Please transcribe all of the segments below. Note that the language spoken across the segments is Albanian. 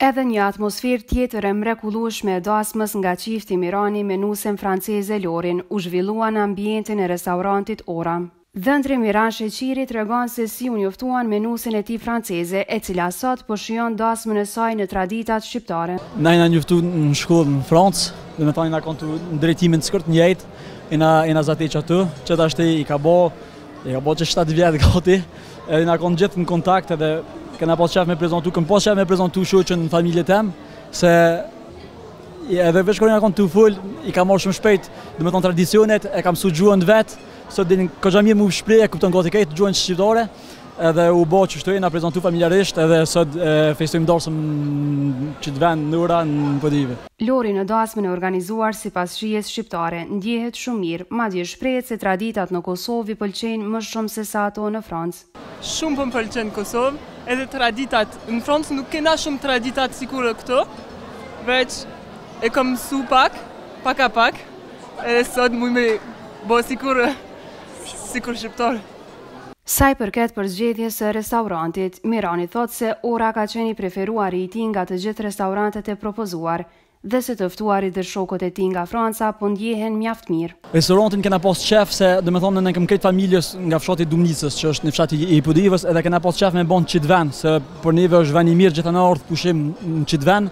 Edhe një atmosferë tjetër e mrekullueshme e dasmës nga çifti Mirani me nusen franceze Lorin u zhvillua në ambientin e restorantit Ora. Dhëndri Miran Sheqiri tregon se si u njoftuan me nusen e tij franceze, e cila sot po shijon dasmën e saj në traditat shqiptare. Na jena njoftu në shkollë në Francë, dhe me thani na kanë të drejtimin të skërt njëjtë, e na zati që aty, që tashti i ka bo që 7 vjetë gati, edhe na kanë gjithë në kontakt edhe kena pas qef me prezentu shoqën në familje tem, se edhe veç kërë nga kanë të full, i ka marrë shumë shpejt, dhe me thonë tradicionet, e kam su gjuhën vetë, sot dhe një ka mirë mu shprej, e kupton gati kejtë gjuhën shqiptare, edhe u bo që shtoj, na prezentu familjarisht, edhe sot festojmë darsëm që të vend në ura në podive. Lori në dasmën e organizuar si pas shijes shqiptare, ndjehet shumë mirë, madje shprehet se traditat në Kosovë i pëlqejnë më shumë se sa ato në Francë. Shumë po më pëlqen Kosovë, edhe traditat. Në Francë nuk kena shumë traditat sikur këto, veç e kam mësu pak a pak, edhe sot muj me bo sikur shqiptar. Sa i përket përzgjedhjes së restaurantit, Mirani thot se Ora ka qenë i preferuari i tij nga të gjithë restorantet e propozuar, dhe se të ftuarit dhe shokët e tij nga Franca po ndjehen mjaft mirë. Restorantin kena pas qef se, do me thonë, ne kemi këtë familjes nga fshati Dumnicës, që është në fshati i Podivës, edhe kena pas qef me bon Çitven, se për neve është vend i mirë gjithë në ardhë pushim në Çitven.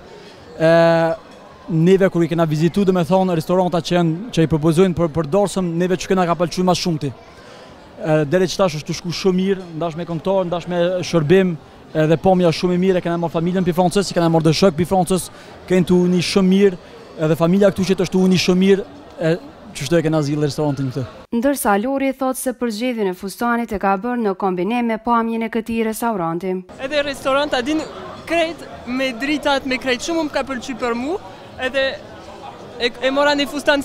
Neve kur i kena vizitu, do me thonë, restoranta që i propozojnë për dorsëm, neve që kena ka pëlqyer mas shumti. Deri që tash është të shku shumë mirë, ndash me këngëtar, ndash me shërbim, edhe pomja shumë e mirë, kena marrë familjen për Francës, kena marrë dëshok për Francës, kënë të uni shumë mirë, edhe familja këtu që të është të uni shumë mirë, që shto e kena zgjidhur restorantin këtë. Ndërsa Lori thot se përzgjedhjen e fustanit e ka bërë në kombinim me pamjen e këtij restoranti. Edhe restoranta din krejt me dritat, me krejt shumë më ka pëlqyer për mu, edhe e mora një fustan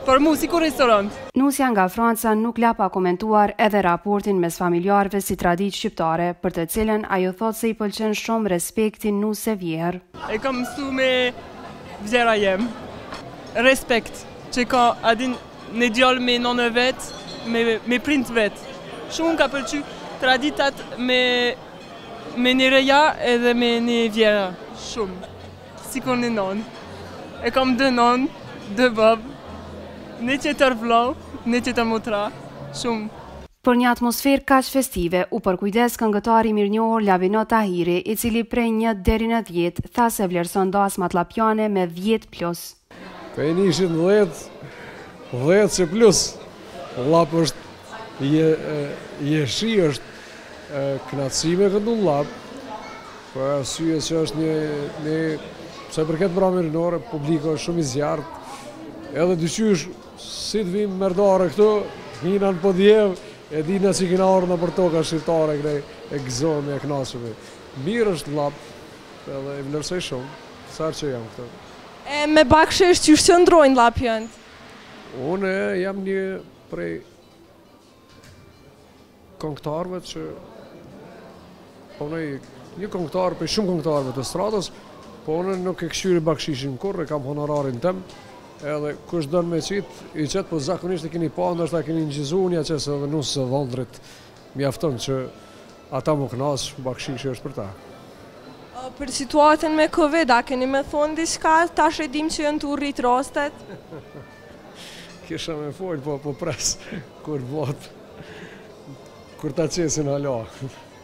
për mu sikur restorant. Nusja nga Franca nuk la pa komentuar edhe raportin mes familjarëve si traditë shqiptare, për të cilën ajo thot se i pëlqen shumë respektin nuse vjeher. E kam mësu me vjera jem, respekt, që ka adin në djallë me nënë vetë, me print vetë. Shumë ka pëlqy traditat me një reja edhe me një vjera, shumë, sikur një nënë. E kam 2 nënë, 2 babë, në që të rvlau, në që të motra, shumë. Për një atmosferë kaq festive, u përkujdes këngëtari mirënjohur Lavino Tahiri, i cili prej 1 deri në 10 tha se vlerëson dasmat llapjane me 10+. Ka i nishin 10 që plus. Llap është jeshi, është knatësime këndu llap, për arsye që është një se përket pra mirinore, publiko është shumë i zjarët, edhe dyqysh, si të vim merdare këtu, hina në podjev, e dina që kina orë në për toka shqiptare, e gëzome, e knasëve. Mirë është lap, edhe e vlerësoj shumë, sarë që jam këtu. Me bakshesh që shëndrojnë lapjënd? Unë jam një prej këngëtarëve që, një këngëtarë prej shumë këngëtarëve të stratës, po unë nuk e këshyri bakshishin kur, e kam honorarin tem, edhe kush dënë me i qëtë, po zakonisht e keni pa, ndërsa keni njëzizu unë qësë edhe nusë së dhondrit, mjafton që ata më knasë, bakshishi është për ta. Për situatën me Covid, a keni me thonë diçka, tash e dim që jënë të urrit rastet? Kisha me folë, po pres, kur botë, kur ta qesin hala.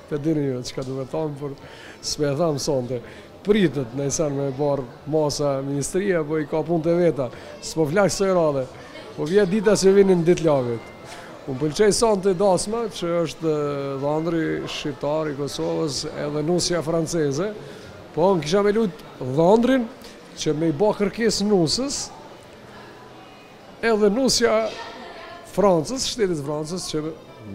Për dini ju, që ka du me thamë, për s'me e thamë sonte. Pritët në isan me barë masa ministria, po i ka punë të veta, s'po flakë së rade, po vjetë dita që vinin ditë lavit. Unë pëlqej sonte dasma, që është dhëndri shqiptar i Kosovës edhe nusja franceze, po unë kisha me lutë dhëndrin që me i ba kërkes nusës, edhe nusja Francës, shtetit Francës, që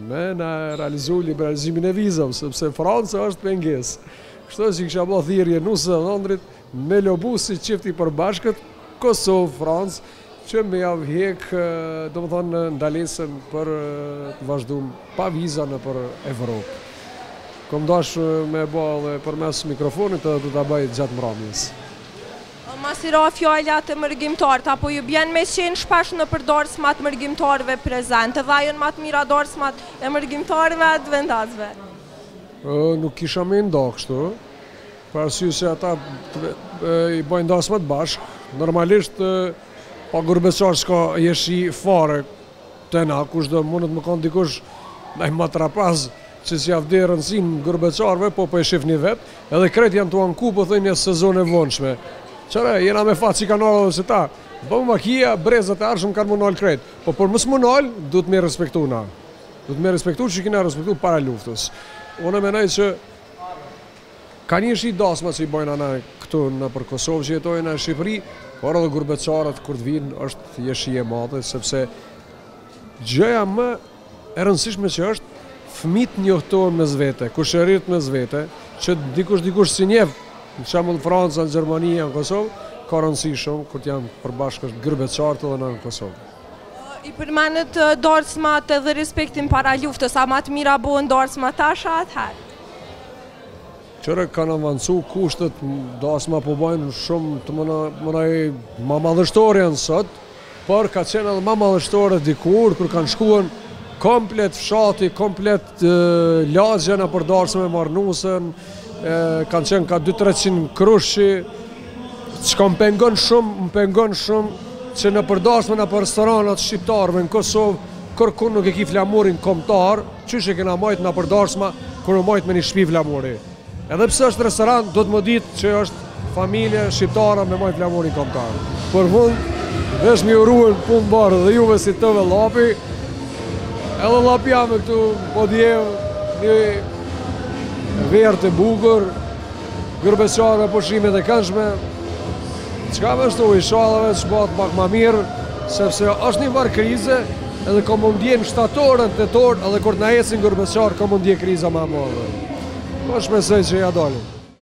me në realizu liberalizimin e vizëm, sepse Franca është pengesë. Kështu që kisha bo thirrje nusë dhe dhëndrit me lobu si qifti përbashkët Kosovë, Francë, që me javë hekë, do më thonë, ndalesën për të vazhdum pa viza në për Evropë. Kom dash me bo dhe për mes mikrofonit edhe du të bajt gjatë mramjes. Masira fjalla të mërgjimtarët, apo ju bjen me qenë shpash në për dorsmat mërgjimtarëve prezent, edhe ajon matë mira dorsmat e mërgjimtarëve atë vendasve? Nuk kisha me nda kështu, Për arsye se ata i bojnë dasmat bashkë. Normalisht pa gurbeçar s'ka jeshi fare të na, kushdo mundet më kanë dikush me matrapaz që si avde rëndësin gurbeçarve, po e shifni vetë, edhe krejt janë të anku, po thënë një sezon e vonshme. Qëre, jena me fatë që kanë nalë dhe se ta, bëmë makia, brezat e arshëm kanë më nalë krejt, po për mësë më nalë, du të me respektu na. Du të me respektu që kina respektu para luftës. Unë menaj që ka një shi dasma që i bojnë ana këtu në për Kosovë që jetojnë në Shqipëri, por edhe gurbeçarët kur të vinë është jeshi e madhe, sepse gjëja më e rëndësishme që është fëmit njohtohen me zvete, kushërit me zvete, që dikush si njef, në shembull Franca, në Gjermani, në Kosovë, ka rëndësi shumë, kur janë përbashkë është gurbeçarët edhe në Kosovë. I përmenet darsmat edhe respektin para luftës, a ma të mira bohen darsmat tasha atëherë? Qëre kanë avancu kushtet, dasma po bojnë shumë të mënaj ma madhështore janë sot, por ka qenë edhe ma madhështore dikur, kur kanë shkuën komplet fshati, komplet lagja në për darsme marnusën, kanë qenë ka 200-300 krushi, që më pengon shumë, që në përdarsme në për restoranat shqiptarëve në Kosovë, kërkun nuk e ki flamurin komtar, qyshe kena majtë në përdarsma, kërë majtë me një shpi flamuri. Edhe pse është restorant, do të më ditë që është familje shqiptara me majtë flamurin komtar. Për mund, vesh mi uruën punë barë dhe juve si tëve lapi, edhe lapi jam e këtu po djevë një verë të bukur, gurbeçare me pushimet e këndshme, qka me shtu i shalave që bëhet pak ma mirë, sepse është një varë krize, edhe ka më ndjenë shtatorën të torë, edhe kur të na esin gurbeçar, ka më ndje kriza ma mëllë. Po shpesej që ja dalim.